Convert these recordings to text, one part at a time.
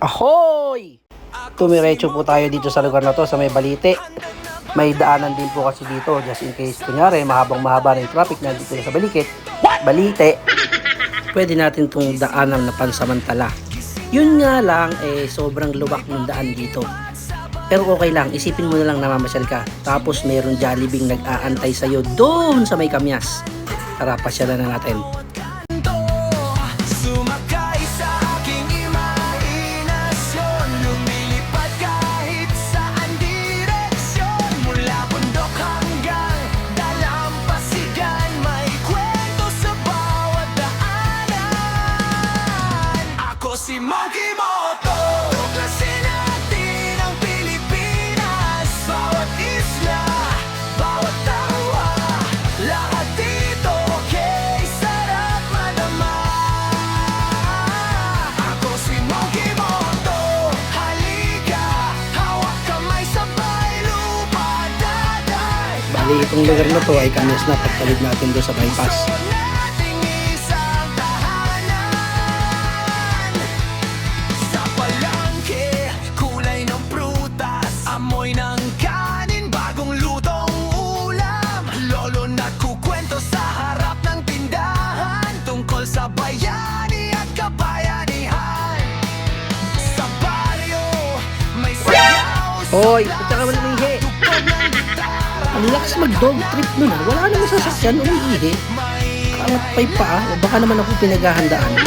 Ahoy! Tumiretso po tayo dito sa lugar na to sa may Balite. May daanan din po kasi dito just in case kunyari mahaba na yung traffic na dito sa Balite. Pwede natin itong daanan na pansamantala. Yun nga lang sobrang luwak ng daan dito. Pero okay lang, isipin mo na lang namamasyal ka. Tapos mayroong Jollibee nag-aantay sa'yo doon sa may Kamyas. Tara, pasyalan na natin. Si Monkey Moto, tuklasin natin ang Pilipinas. Bawat isla, bawat tawa, lahat dito kay sarap madama. Ako si Monkey Moto, halika, hawak kamay sabay lupa daday. Bali, itong lugar na to ay Kamyas na pagtalid natin doon sa bypass. Amoy ng kanin, bagong lutong ulam. Lolo nagkukwento sa harap ng tindahan tungkol sa bayani at kabayanihan. Sa baryo, may sayaw. Hoy, at saka wala nang ihi. Ang lakas mag-dog trip nun ha. Wala namang sasakyan, umiihi. Kaangat pa'y paa, o baka naman ako pinaghahandaan.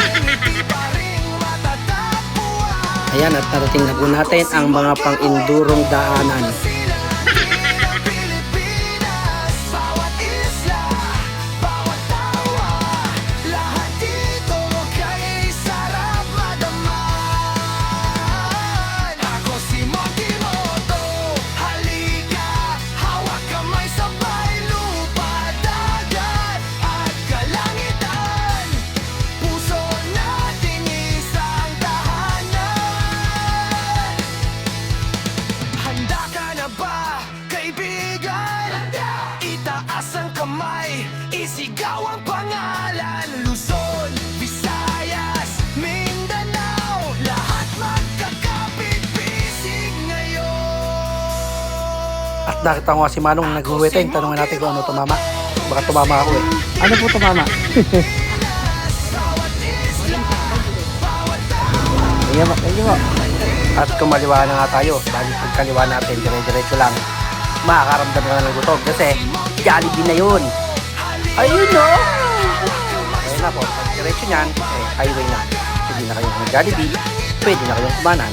Ayan, at tarating na po natin ang mga pang-endurong daanan. Itaas ang kamay, isigaw ang pangalan. Luzon, Visayas, Mindanao, lahat magkakapit-bisig ngayon. At nakita ko nga si Manong nag-uweteng. Tanungan natin kung ano tumama. Baka tumama ako eh. Ano po tumama? Ayan mo. At kumaliwa na nga tayo. Dahil pagkaliwa natin, dire-diretso lang. Makakaramdam ka na ng gutom kasi Jollibee na yun. Ayun no! Ayun na po, pag diretso nyan, highway na. Pwede na kayong Jollibee, pwede na kayong kumanan.